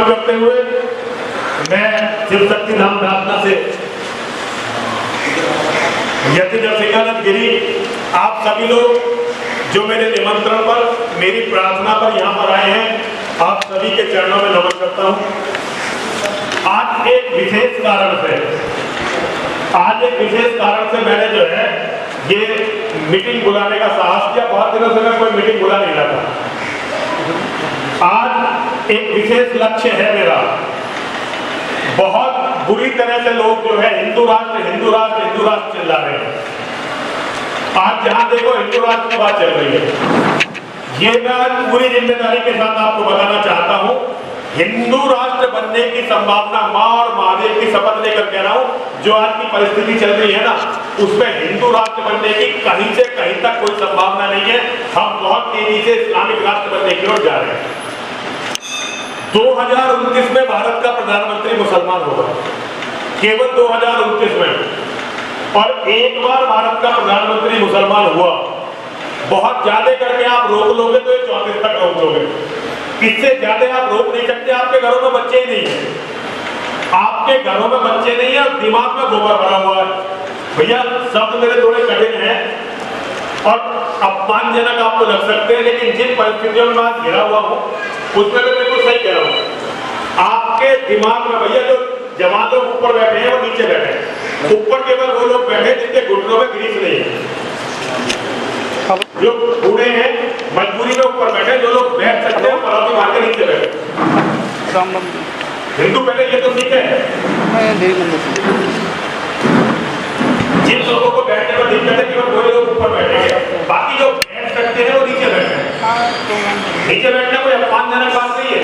करते हुए मैं शिव शक्ति धाम प्रार्थना से यति नरसिंहानंद गिरी आप सभी लोग जो मेरे निमंत्रण पर मेरी प्रार्थना पर यहाँ पर आए हैं, आप सभी के चरणों में नमन करता हूँ। आज एक विशेष कारण से मैंने जो है ये मीटिंग बुलाने का साहस किया। बहुत दिनों से मैं कोई मीटिंग बुला नहीं रहा था। आज एक विशेष लक्ष्य है मेरा। बहुत बुरी तरह से लोग जो है हिंदू राष्ट्र चिल्ला रहे हैं। आज जहां देखो हिंदू राष्ट्र की बात चल रही है। ये मैं पूरी जिम्मेदारी के साथ आपको बताना चाहता हूं, हिंदू राष्ट्र बनने की संभावना मां और महादेव की शपथ लेकर कह रहा हूं, जो आज की परिस्थिति चल रही है ना, उसमें हिंदू राष्ट्र बनने की कहीं से कहीं तक कोई संभावना नहीं है। हम बहुत तेजी से इस्लामिक राष्ट्र बनने की ओर जा रहे हैं। 2029 में भारत का प्रधानमंत्री मुसलमान होगा, केवल 2029 में। और एक बार भारत का प्रधानमंत्री मुसलमान हुआ, बहुत ज्यादा करके आप रोक लोगे तो ये 34 तक रोक लोगे। इससे ज्यादा आप रोक नहीं सकते। आपके घरों में बच्चे ही नहीं है, आपके घरों में बच्चे नहीं है, दिमाग में गोबर भरा हुआ है। भैया शब्द मेरे थोड़े कठिन हैं और अपमानजनक आपको लग सकते हैं, लेकिन जिन परिस्थितियों में मैं घिरा हुआ हूँ उसमें मैं बिल्कुल सही कह रहा हूँ। आपके दिमाग में भैया जो जवान लोग ऊपर बैठे हैं वो नीचे बैठे हैं। ऊपर केवल वो लोग बैठे जिनके घुटनों में ग्रीस नहीं है। जो बूढ़े हैं मजबूरी में ऊपर बैठे, जो लोग बैठ सकते हैं पलौती मार के नीचे बैठे। हिंदू पहले ये तो सीखे जिन लोगों को बैठने में दिक्कत है केवल वही लोग ऊपर बैठेंगे, बाकी जो बैठ सकते हैं वो नीचे बैठे। नीचे बैठना कोई अपमानजनक बात नहीं है।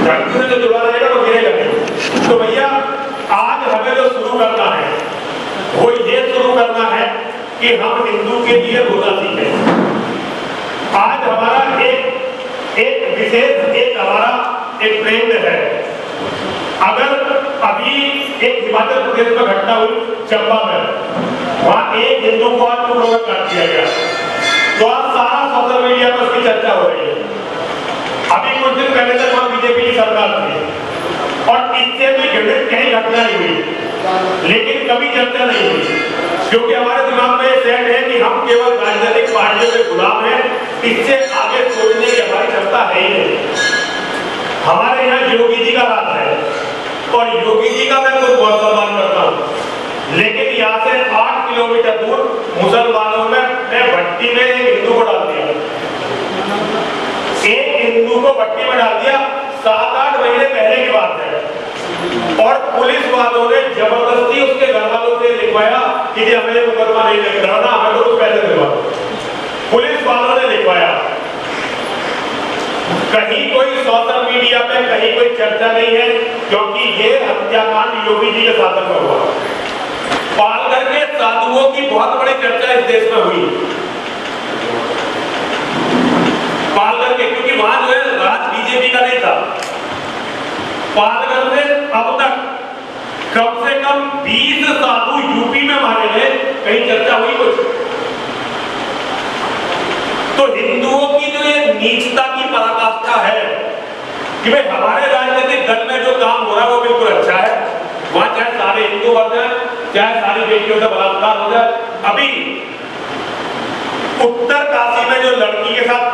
धरती में जो जुड़ा रहेगा वो गिरेगा नहीं। तो भैया आज हमें जो शुरू करना है वो ये शुरू करना है कि हम हिंदू के लिए रोजा सीखें। आज हमारा एक विशेष हमारा एक ट्रेंड है। अगर अभी एक हिमाचल प्रदेश में घटना हुई चंबा में, वहां एक हिंदू को आज लोगों काट दिया गया, तो आज सारा सोशल मीडिया पर उसकी चर्चा हो रही है। अभी कुछ दिन पहले तक वहां बीजेपी की सरकार थी और इससे भी घटित कहीं घटना नहीं हुई, लेकिन कभी चर्चा नहीं हुई, क्योंकि हमारे दिमाग में ये सेट है कि हम केवल राजनीतिक पार्टियों के गुलाम हैं। इससे आगे सोचने की हमारी क्षमता है ही नहीं। हमारे यहाँ योगी जी का राज है और योगी जी का मैं खुद बहुत सम्मान करता हूँ, लेकिन यहाँ से 8 किलोमीटर दूर मुसलमानों में भट्टी में एक हिंदू को डाल दिया। एक हिंदू को भट्टी में डाल दिया, 7-8 महीने पहले की बात है। और पुलिस वालों ने जबरदस्ती उसके घर वालों से लिखवाया कि हमें मुकदमा नहीं करना, हमें तो कुछ पैसे दिलवा। पुलिस वालों ने लिखवाया। कहीं कोई सोशल मीडिया पे कहीं कोई चर्चा नहीं है, क्योंकि ये हत्याकांड योगी जी के शासन में हुआ। पालघर के साधुओं की बहुत बड़ी चर्चा इस देश में हुई। पालघर के, क्योंकि वहां जो है राज बीजेपी का नहीं था। पालघर में अब तक कम से कम 20 साधु यूपी में मारे गए, कहीं चर्चा हुई कुछ? तो हिंदुओं की जो ये नीचता की पराकाष्ठा है कि भाई हमारे राजनीतिक दल में जो काम हो रहा है वो बिल्कुल अच्छा है, वहां चाहे सारे हिंदू बन जाए, चाहे सारी बेटियों से बलात्कार हो जाए। अभी उत्तर काशी में जो लड़की के साथ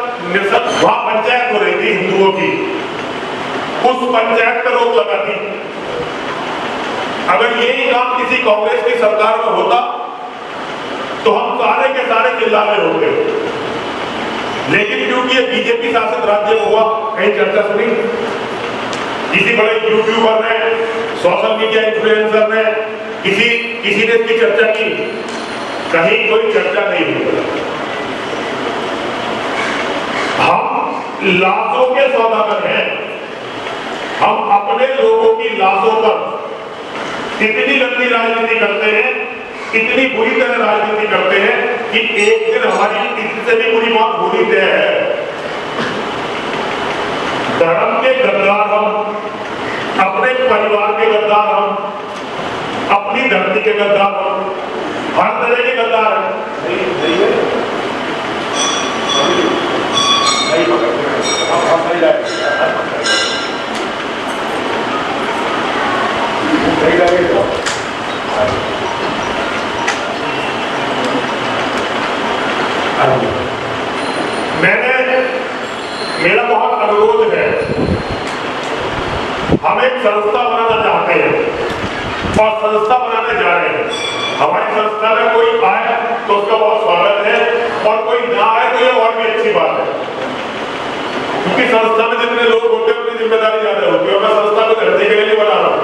वहां पंचायत हो रही थी हिंदुओं की, उस पंचायत पर रोक लगा थी। अगर यही काम किसी कांग्रेस की सरकार में होता तो हम सारे के सारे चिल्ला रहे होते, लेकिन क्योंकि ये बीजेपी शासित राज्य में हुआ, कहीं चर्चा सुनी? किसी बड़े यूट्यूबर ने, सोशल मीडिया इन्फ्लुएंसर ने, किसी ने इसकी चर्चा की? कहीं कोई चर्चा नहीं हुई। हम लाशों के सौदागर हैं। हम अपने लोगों की लाशों पर इतनी गंदी राजनीति करते हैं, इतनी बुरी तरह राजनीति करते हैं कि एक दिन हमारी इससे भी बुरी मौत होनी तय है। धर्म के गद्दार हम, अपने परिवार के गद्दार हम, अपनी धरती के गद्दार हम, हर तरह के गद्दार हैं। हम एक संस्था बनाना चाहते हैं और संस्था बनाने जा रहे हैं। हमारी संस्था में कोई आए तो उसका बहुत स्वागत है और कोई ना आए तो ये और भी अच्छी बात है, क्योंकि संस्था में जितने लोग होते हैं उनकी जिम्मेदारी ज्यादा होती है। और मैं संस्था को धरती के लिए नहीं बना रहा हूँ,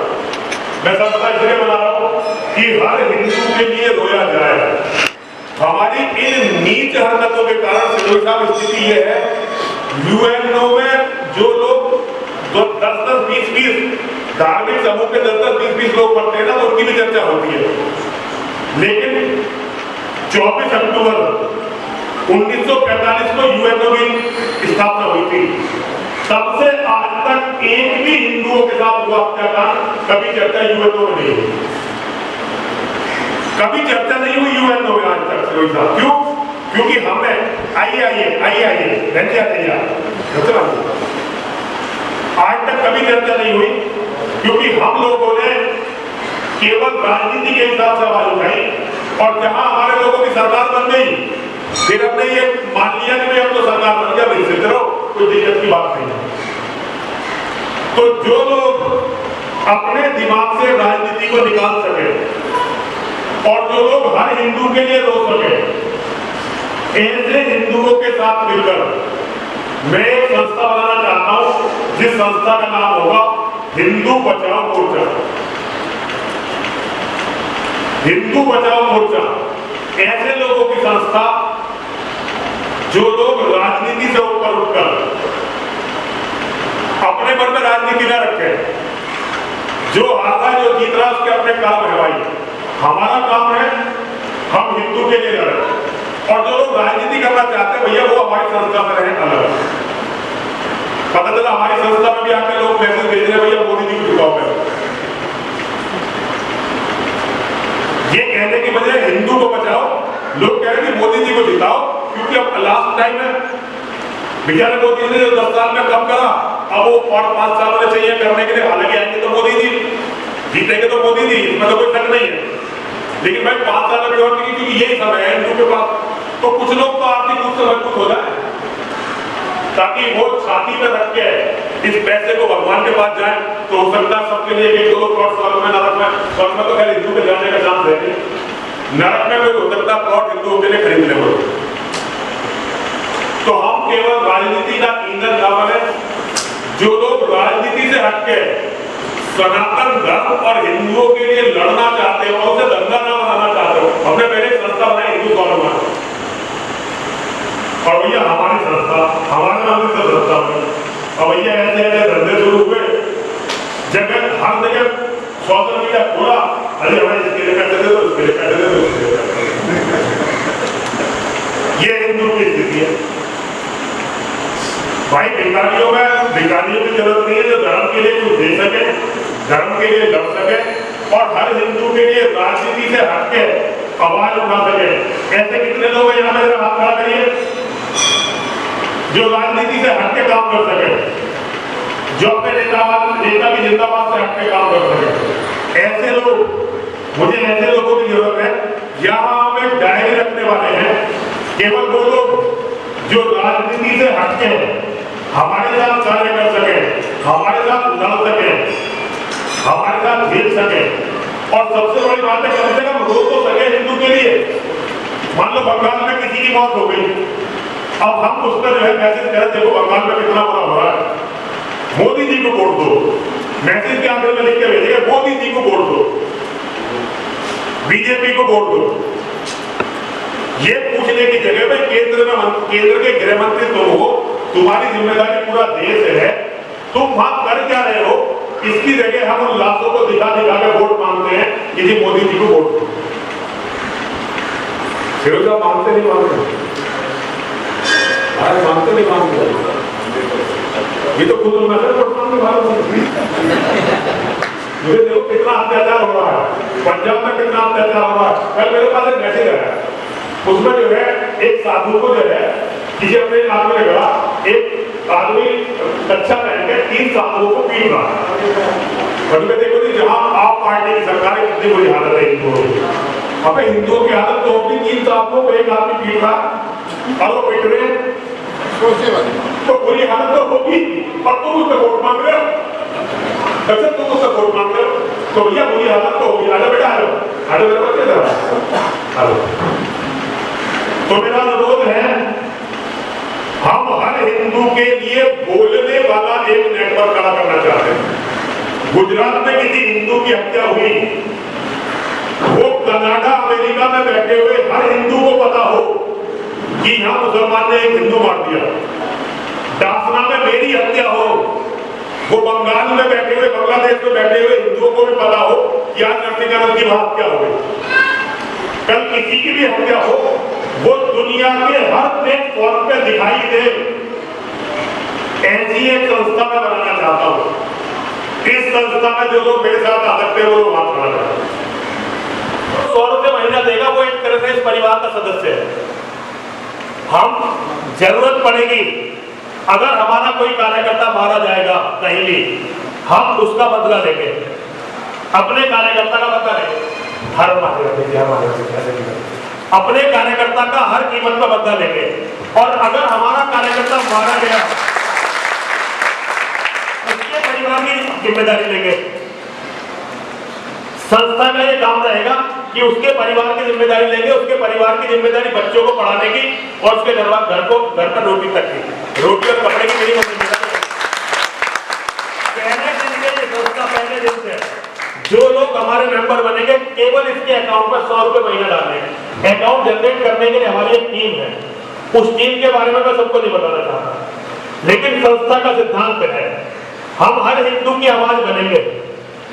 मैं संस्था इसलिए बना रहा हूँ कि हर हिंदू के लिए रोया जाए। हमारी इन नीच हरकतों के कारण सिरोही साहब स्थिति ये है, यूएनओ में जो लोग 10-10, 20-20 धार्मिक समूह के 10-10, 20-20 लोग पढ़ते हैं ना, तो उनकी भी चर्चा होती है। लेकिन 24 अक्टूबर 1945 को यूएनओ की स्थापना हुई थी, तब से आज तक एक भी हिंदुओं के साथ हुआ हत्याकांड कभी चर्चा यूएनओ में नहीं हुई, कभी चर्चा नहीं हुई यूएनओ में आज तक। क्यों? क्योंकि हमने आज तक कभी चर्चा नहीं हुई, क्योंकि हम लोगों ने केवल राजनीति के हिसाब से आवाज उठाई। और जहां हमारे लोगों की सरकार बन गई, फिर हमने ये मान लिया कि अब तो सरकार बन गया, भाई सिद्ध रहो, कोई दिक्कत की बात नहीं है। तो जो लोग अपने दिमाग से राजनीति को निकाल सके और जो लोग हर हिंदू के लिए रो सके, ऐसे हिंदुओं के साथ मिलकर मैं एक संस्था बनाना चाहता हूं, जिस संस्था का नाम होगा हिंदू बचाओ मोर्चा। हिंदू बचाओ मोर्चा ऐसे लोगों की संस्था जो लोग राजनीति से ऊपर उठकर अपने मन में राजनीति न रखे, जो हारा है, जो जीत रहा है, उसके अपने काम है। भाई हमारा काम है हम हिंदू के लिए लड़े, और जो लोग राजनीति करना चाहते हैं भैया वो हमारी संस्था में रहे अलग। पता चला हमारी संस्था में भी आके लोग मैसेज भेज रहे हैं, भैया मोदी जी को जिताओ। ये कहने की बजाय हिंदू को बचाओ, लोग कह रहे हैं मोदी जी को जिताओ, क्योंकि अब लास्ट टाइम है, बेचारे मोदी जी ने 10 साल में कम करा, अब वो और 5 साल में चाहिए करने के लिए। हालांकि आएंगे तो मोदी जी, जीतेंगे तो मोदी जी, इसमें तो कोई शक नहीं है। लेकिन भाई 5 साल में और क्योंकि यही समय है हिंदू के पास, तो कुछ लोग तो आर्थिक रूप से मजबूत हो जाए, ताकि वो छाती में रख के इस पैसे को भगवान के पास जाए। तो हो सकता है सबके लिए 1-2 करोड़ स्वर्ग में, नरक में, स्वर्ग में तो खैर हिंदू के जाने का चांस है, नरक में कोई हो सकता प्लॉट हिंदुओं के लिए खरीद ले। तो हम केवल राजनीति का ईंधन न बने, जो लोग राजनीति से हटके सनातन धर्म और हिंदुओं के लिए लड़ना चाहते हो और उसे दंगा ना बनाना चाहते हो। हमने पहले संस्था बनाई हिंदू गवर्नमेंट, और भैया हमारी संस्था, हमारे नाम से संस्था बनी, और भैया ऐसे ऐसे धंधे शुरू हुए, जगह हर जगह सोशल मीडिया पूरा, अरे हमें इसके लिए पैसे दे दो, इसके लिए पैसे दे दो। ये हिंदू की स्थिति है। भाई भिखारियों की जरूरत नहीं है, जो धर्म के लिए कुछ दे सके, धर्म के लिए लड़ सके, और हर हिंदू के लिए राजनीति से हटके आवाज उठा सके। ऐसे कितने लोग हैं यहाँ में, जरा हाथ खड़ा करिए, जो राजनीति से हटके काम कर सके, जो अपने नेता की जिंदाबाद से हटके काम कर सके। ऐसे लोग, मुझे ऐसे लोगों की जरूरत है। यहाँ हम एक डायरी रखने वाले हैं, केवल वो लोग जो राजनीति से हटके हमारे साथ कार्य कर सके, हमारे साथ लड़ सके, हमारे साथ झेल सके, और सबसे बड़ी बात है कम से कम रो तो सके हिंदू के लिए। मान लो बंगाल में किसी की मौत हो गई, अब हम उस पर जो है मैसेज करें, देखो बंगाल में कितना बुरा हो रहा है, मोदी जी को वोट दो। मैसेज के आखिर में लिख के भेजेंगे मोदी जी को वोट दो, बीजेपी को वोट दो। ये पूछने की जगह में केंद्र के गृह मंत्री तुम हो, तुम्हारी जिम्मेदारी पूरा देश है, तुम वहां कर क्या रहे हो? इसकी जगह हम उन लाशों को दिखा दिखा के वोट मांगते हैं कि जी मोदी जी को वोट दो। फिरोजा मानते नहीं मानते, अरे मानते नहीं मानते, ये तो खुद मैसेज वोट मांगने वाले। मुझे देखो कितना अत्याचार हो रहा है, पंजाब में कितना अत्याचार हो रहा है। कल मेरे पास एक मैसेज आया, उसमें जो है एक साधु को जो है किसी अपने आदमी ने कहा, एक आदमी अच्छा पहन के 3 साधुओं को पीट रहा है। देखो जी जहां आप पार्टी की सरकार है, कितनी बुरी हालत है हिंदुओं की। अब हिंदुओं की हालत तो होगी, 3 साधुओं को एक आदमी पीट रहा और वो पिट रहे हैं, तो बुरी हालत तो होगी, और तुम उसमें वोट मांग रहे हो। अच्छा तुम उसका वोट मांग रहे हो तो भैया बुरी हालत तो होगी। आजा बेटा, आजा मेरे बच्चे, हेलो। तो मेरा अनुरोध है, हम हर हिंदू के लिए बोलने वाला एक नेटवर्क खड़ा करना चाहते हैं। गुजरात में किसी हिंदू की हत्या हुई, वो कनाडा अमेरिका में बैठे हुए हर हिंदू को पता हो कि यहां मुसलमान ने एक हिंदू मार दिया। डासना में मेरी हत्या हो, वो बंगाल में बैठे हुए, बांग्लादेश में बैठे हुए हिंदुओं को भी पता हो कि आज नरसिंहानंद की बात क्या हो गई। कल किसी की भी हत्या हो, वो दुनिया के हर प्लेटफॉर्म पे दिखाई दे। ऐसी एक संस्था में बनाना चाहता हूं। इस संस्था में जो लोग मेरे साथ आ सकते हैं वो लोग बात करना चाहते हैं। 100 रुपये महीना देगा, वो एक तरह से इस परिवार का सदस्य है। हम जरूरत पड़ेगी, अगर हमारा कोई कार्यकर्ता मारा जाएगा कहीं भी, हम उसका बदला लेंगे, अपने कार्यकर्ता का बदला लेंगे। अपने कार्यकर्ता का हर कीमत पर बदला लेंगे। और अगर हमारा कार्यकर्ता मारा गया, उसके परिवार की जिम्मेदारी लेंगे। संस्था का यह काम रहेगा कि उसके परिवार की जिम्मेदारी लेंगे। उसके परिवार की जिम्मेदारी बच्चों को पढ़ाने की और उसके घर पर रोटी तक की, रोटी और कपड़े की मेरी जिम्मेदारी। पहले दिन से संस्था, पहले दिन से जो लोग हमारे मेंबर बनेंगे, केवल इसके अकाउंट पर 100 रुपए महीना डालने। अकाउंट जनरेट करने के लिए हमारी एक टीम है। उस टीम के बारे में मैं सबको नहीं बताना चाहता, लेकिन संस्था का सिद्धांत है, हम हर हिंदू की आवाज बनेंगे।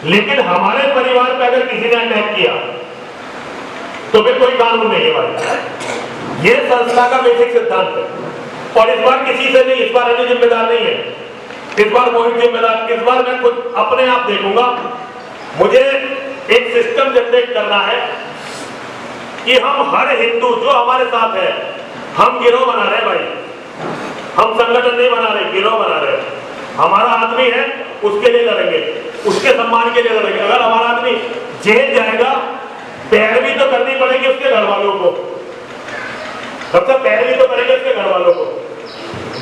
लेकिन हमारे परिवार पर अगर किसी ने अटैक किया तो फिर कोई कानून नहीं है भाई। ये संस्था का बेसिक सिद्धांत है। और इस बार किसी से नहीं, इस बार अन्य जिम्मेदार नहीं है, इस बार मोहित जिम्मेदार। इस बार मैं खुद अपने आप देखूंगा। मुझे एक सिस्टम जनरेट करना है कि हम हर हिंदू जो हमारे साथ है, हम गिरोह बना रहे हैं भाई, हम संगठन नहीं बना रहे, गिरोह बना रहे हैं। हमारा आदमी है, उसके लिए लड़ेंगे, उसके सम्मान के लिए लड़ेंगे। अगर हमारा आदमी जेल जाएगा, पैरवी तो करनी पड़ेगी उसके घर वालों को, सबसे पैरवी तो करेंगे उसके घर वालों को।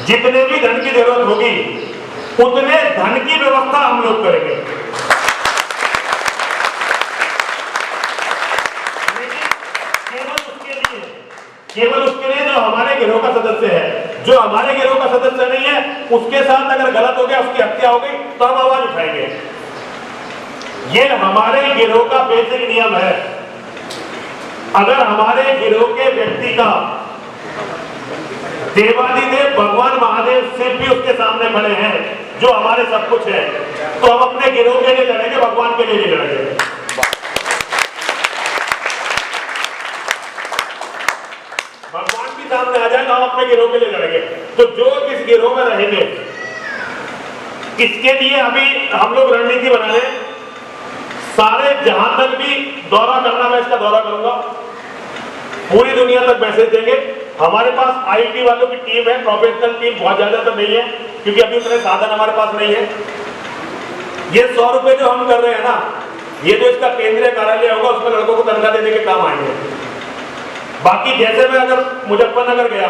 जितने भी धन की जरूरत होगी उतने धन की व्यवस्था हम लोग करेंगे। केवल उसके लिए जो हमारे गिरोह का सदस्य है। जो हमारे गिरोह का सदस्य नहीं है, उसके साथ अगर गलत हो गया, उसकी हत्या हो गई, तो हम आवाज उठाएंगे। ये हमारे गिरोह का बेसिक नियम है। अगर हमारे गिरोह के व्यक्ति का देवादिदेव भगवान महादेव शिव भी उसके सामने खड़े हैं, जो हमारे सब कुछ है, तो हम अपने गिरोह के लिए लड़ेंगे, भगवान के लिए नहीं लड़ेंगे। भगवान भी सामने आ जाए तो हम अपने गिरोह के लिए लड़ेंगे। तो जो इस गिरोह में रहेंगे, इसके लिए अभी हम लोग रणनीति बना रहे हैं। सारे जहां तक भी दौरा करना, मैं इसका दौरा करूंगा, पूरी दुनिया तक मैसेज देंगे। हमारे पास आईटी वालों की टीम है, प्रोफेशनल टीम, बहुत ज्यादा तो नहीं है क्योंकि अभी उतने साधन हमारे पास नहीं है। ये 100 रुपए जो हम कर रहे हैं ना, ये जो इसका केंद्रीय कार्यालय होगा, उसमें लड़कों को तनख्वाह देने के काम आएंगे। बाकी जैसे मैं अगर मुजफ्फरनगर गया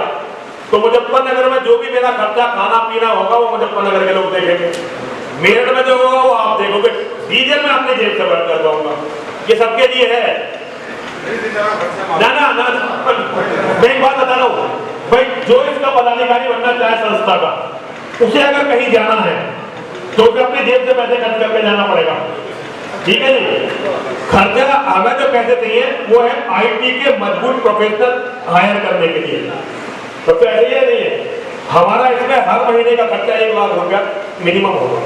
तो मुजफ्फरनगर में जो भी मेरा खर्चा खाना पीना होगा वो मुजफ्फरनगर के लोग देखेंगे। मेरठ में जो होगा वो आप देखोगे। डीजल में अपने जेब से भर कर दूंगा, ये सबके लिए है। ना ना ना, मैं एक बात बता रहा हूँ भाई, जो इसका पदाधिकारी बनना चाहे संस्था का, उसे अगर कहीं जाना है तो उसे अपनी जेब से पैसे खर्च करके जाना पड़ेगा, ठीक है जी। खर्चा हमें जो पैसे चाहिए वो है आईटी के मजबूत प्रोफेशनल हायर करने के लिए। तो ऐसे ही नहीं है, हमारा इसमें हर महीने का खर्चा 1 लाख रुपया मिनिमम होगा।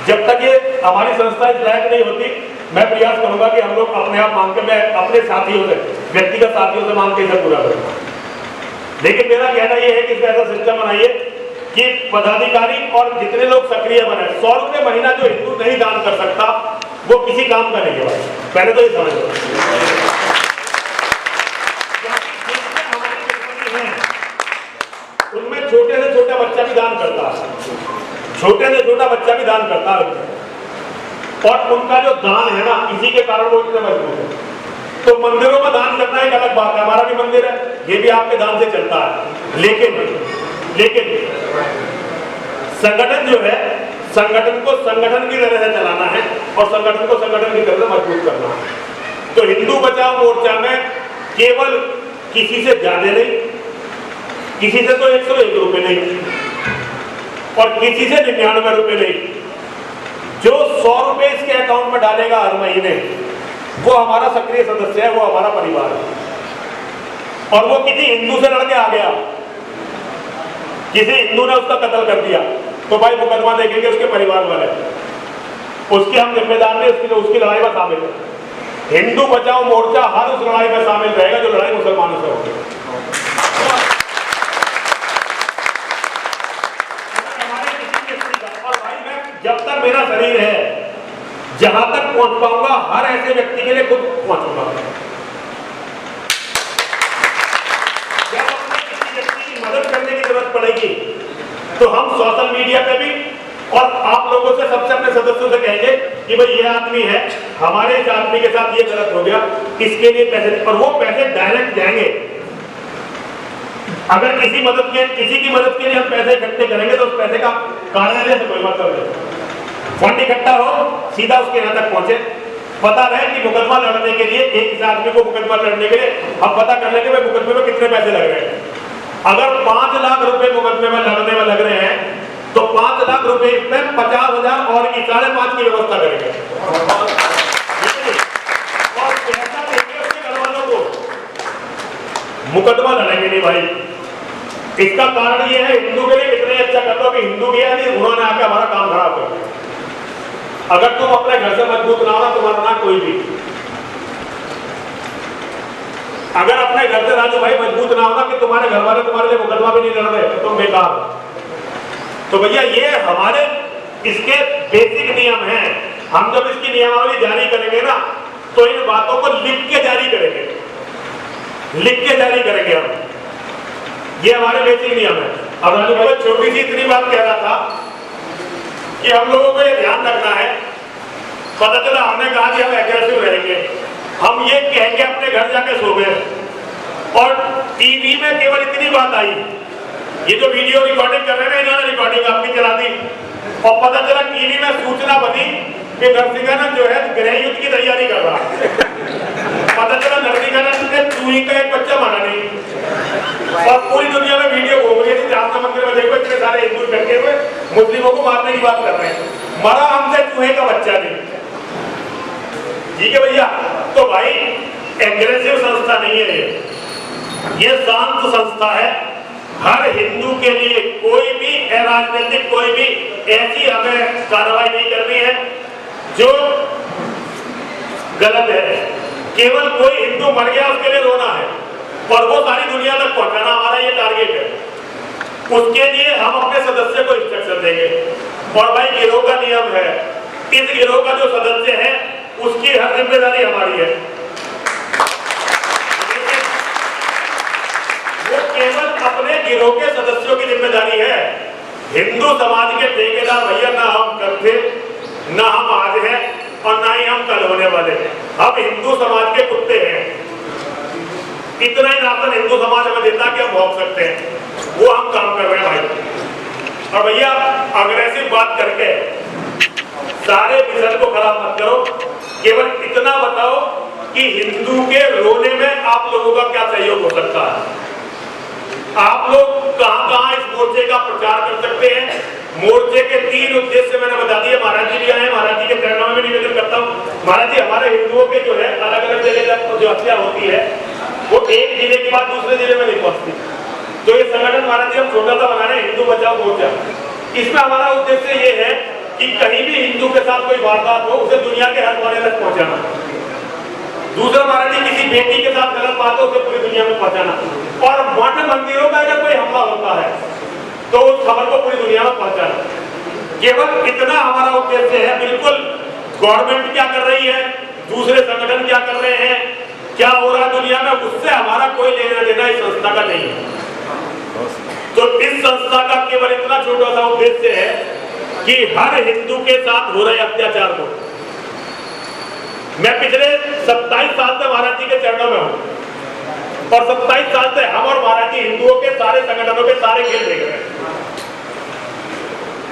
जब तक ये हमारी संस्था इस लायक नहीं होती, मैं प्रयास करूंगा कि हम लोग अपने आप मांग के, मैं अपने साथियों से, व्यक्तिगत साथियों से मांग के इसे पूरा करूंगा। लेकिन मेरा कहना यह है कि इसका ऐसा सिस्टम बनाइए कि पदाधिकारी और जितने लोग सक्रिय बने। 100 रुपये महीना जो हिंदू नहीं दान कर सकता वो किसी काम का नहीं है, पहले तो ये समझ लो। उनमें छोटे से छोटा बच्चा भी दान करता है, छोटे से छोटा बच्चा भी दान करता है, और उनका जो दान है ना, इसी के कारण वो इतने मजबूत है। तो मंदिरों में दान करना एक अलग बात है, हमारा भी मंदिर है, ये भी आपके दान से चलता है। लेकिन संगठन जो है संगठन को संगठन की तरह से चलाना है और संगठन को संगठन की तरह से मजबूत करना है। तो हिंदू बचाओ मोर्चा में केवल किसी से ज्यादा नहीं, किसी से तो 101 रुपए नहीं और किसी से 99 रुपए नहीं, जो 100 रुपए इसके अकाउंट में डालेगा हर महीने वो हमारा सक्रिय सदस्य है, वो हमारा परिवार है। और वो किसी हिंदू से लड़के आ गया, किसी हिंदू ने उसका कत्ल कर दिया तो भाई मुकदमा देखेंगे उसके परिवार वाले, उसके हम जिम्मेदार नहीं, उसकी लड़ाई में शामिल है। हिंदू बचाओ मोर्चा हर उस लड़ाई में शामिल रहेगा जो लड़ाई मुसलमानों से होगी। और भाई मैं जब तक मेरा शरीर है जहां तक पहुंच पाऊंगा हर ऐसे व्यक्ति के लिए खुद पहुंचूंगा। जब अपने किसी व्यक्ति की मदद करने की जरूरत पड़ेगी तो हम सोशल मीडिया पे भी और आप लोगों से सबसे अपने सदस्यों से कहेंगे कि भाई ये आदमी है, हमारे इस आदमी के साथ ये गलत हो गया, इसके लिए पैसे, और वो पैसे डायरेक्ट जाएंगे। अगर किसी की मदद के लिए हम पैसे इकट्ठे करेंगे तो उस पैसे का कार्यालय से कोई मतलब नहीं, फंड इकट्ठा हो सीधा उसके यहाँ तक पहुंचे। पता रहे कि मुकदमा लड़ने के लिए एक आदमी को मुकदमा लड़ने के लिए हम पता कर लेंगे भाई मुकदमे में कितने पैसे लग रहे हैं। अगर 5 लाख रुपए मुकदमे में लड़ने में लग रहे हैं तो 5 लाख रुपए इसमें 50,000 और की 5.5 की व्यवस्था करेंगे और पैसा देंगे उसके घर वालों को, मुकदमा लड़ेंगे नहीं भाई। इसका कारण ये है हिंदू के लिए कितने अच्छा कर लो कि हिंदू गया नहीं, उन्होंने आके हमारा काम खराब कर दिया। अगर तुम अपने घर से मजबूत ना हो ना तुम्हारा ना कोई भी, अगर अपने घर से राजू भाई मजबूत ना होगा कि तुम्हारे घर वाले तुम्हारे लिए मुकदमा भी नहीं लड़ रहे तो तुम बेकार। तो भैया ये हमारे इसके बेसिक नियम हैं। हम जब इसकी नियमावली जारी करेंगे ना तो इन बातों को लिख के जारी करेंगे, लिख के जारी करेंगे हम, ये हमारे बेसिक नियम है। अब राजू भाई छोटी सी इतनी बात कह रहा था कि हम लोगों को ये ध्यान रखना है, पता चला हमने कहा कि हम एग्रेसिव रहेंगे, हम ये कहेंगे अपने घर जाके सो गए और टीवी में केवल इतनी बात आई, ये जो वीडियो रिकॉर्डिंग कर रहे हैं इन्होंने रिकॉर्डिंग अपनी चला दी और पता चला टीवी में सूचना बनी कि नरसिंहानंद जो है गृह युद्ध की तैयारी कर रहा है। पता चला नरसिंहानंद ने चूही का एक बच्चा मारा नहीं और पूरी दुनिया में वीडियो घूम रही थी, जाफना मंदिर में देखो इतने सारे हिंदू इकट्ठे हुए मुस्लिमों को मारने की बात कर रहे हैं, मरा हमसे चूहे का बच्चा नहीं। ठीक है भैया, तो भाई एग्रेसिव संस्था नहीं है ये शांत संस्था है। हर हिंदू के लिए कोई भी अराजनीतिक कोई भी ऐसी हमें कार्रवाई नहीं करनी है जो गलत है। केवल कोई हिंदू मर गया उसके लिए रोना है और वो सारी दुनिया तक पहुंचाना हमारा ये टारगेट है। उसके लिए हम अपने सदस्य को इंस्ट्रक्शन देंगे और भाई गिरोह का नियम है, इस गिरोह का जो सदस्य है उसकी हर जिम्मेदारी हमारी है। वो केवल अपने गिरोह के सदस्यों की जिम्मेदारी है। हिंदू समाज के ठेकेदार भैया ना हम कल थे, ना हम आज हैं और ना ही हम कल होने वाले हैं। हम हिंदू समाज के कुत्ते हैं। इतना ही राशन हिंदू समाज हमें देता कि हम भोग सकते हैं, वो हम काम कर रहे हैं भाई। और भैया अग्रेसिव बात करके सारे मिशन को खराब मत करो, केवल इतना बताओ कि हिंदू के रोने में आप लोगों का क्या सहयोग हो सकता है। आप लोग कहां-कहां इस मोर्चे का प्रचार कर सकते हैं। मोर्चे के 3 उद्देश्य मैंने बता दिए, महाराज जी भी आए, महाराज जी के चरणों में भी निवेदन करता हूँ। महाराज जी हमारे हिंदुओं के जो है अलग अलग जगह जो हत्या होती है वो एक जिले के बाद दूसरे जिले में नहीं पहुंचती, तो ये संगठन महाराज जी हम छोटा सा बना रहे हैं हिंदू बचाओ मोर्चा। इसमें हमारा उद्देश्य ये है कि कहीं भी हिंदू के साथ कोई वारदात हो उसे दुनिया के हर कोने तक पहुंचाना। दूसरा महाराज जी किसी बेटी के साथ गलत बात हो उसे पूरी दुनिया में पहुंचाना, और मठ मंदिरों में अगर कोई हमला होता है तो उस खबर को पूरी दुनिया में पहुंचाना। केवल इतना हमारा उद्देश्य है। बिल्कुल गवर्नमेंट क्या कर रही है, दूसरे संगठन क्या कर रहे हैं, क्या हो रहा है दुनिया में, उससे हमारा कोई लेना देना इस संस्था का नहीं है। तो इस संस्था का केवल इतना छोटा सा उद्देश्य है कि हर हिंदू के साथ हो रहे अत्याचार को, मैं पिछले 27 साल से महाराज जी के चरणों में हूं और 27 साल से हम और महाराज जी हिंदुओं के सारे संगठनों के सारे खेल देख रहे हैं।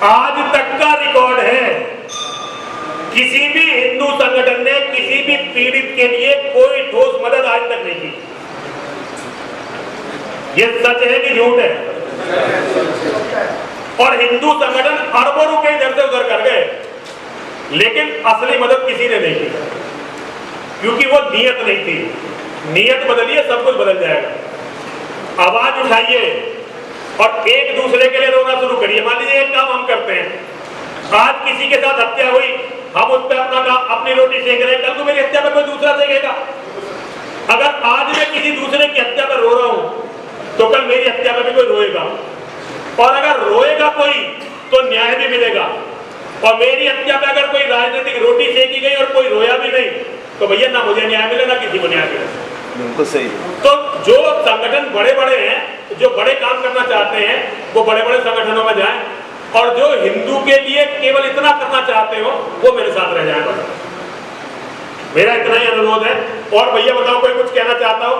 आज तक का रिकॉर्ड है, किसी भी हिंदू संगठन ने किसी भी पीड़ित के लिए कोई ठोस मदद आज तक नहीं की। ये सच है कि झूठ है? और हिंदू संगठन अरबों रुपए इधर से उधर कर गए, लेकिन असली मदद किसी ने नहीं की, क्योंकि वो नियत नहीं थी। नियत बदलिए, सब कुछ बदल जाएगा। आवाज उठाइए और एक दूसरे के लिए रोना शुरू करिए। मान लीजिए एक काम हम करते हैं, आज किसी के साथ हत्या हुई, हम उस पर अपनी रोटी सेक रहे हैं, कल को मेरी हत्या पर कोई दूसरा सेकेगा। अगर आज मैं किसी दूसरे की हत्या पर रो रहा हूं, तो कल मेरी हत्या पर भी कोई रोएगा, और अगर रोएगा कोई तो न्याय भी मिलेगा। और मेरी हत्या पे अगर कोई राजनीतिक रोटी सेकी गई और कोई रोया भी नहीं, तो भैया ना मुझे न्याय मिले ना किसी को न्याय मिले। बिल्कुल सही। तो जो संगठन बड़े बड़े हैं, जो बड़े काम करना चाहते हैं, वो बड़े बड़े संगठनों में जाएं, और जो हिंदू के लिए केवल इतना करना चाहते हो वो मेरे साथ रह जाए। मेरा इतना ही अनुरोध है। और भैया बताओ, कोई कुछ कहना चाहता हो?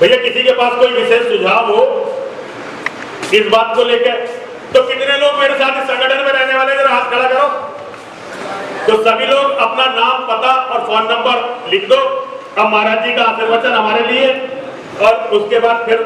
भैया किसी के पास कोई विशेष सुझाव हो इस बात को लेकर? तो कितने लोग मेरे साथ इस संगठन में रहने वाले, जरा हाथ खड़ा करो। तो सभी लोग अपना नाम, पता और फोन नंबर लिख दो। अब महाराज जी का आशीर्वचन हमारे लिए, और उसके बाद फिर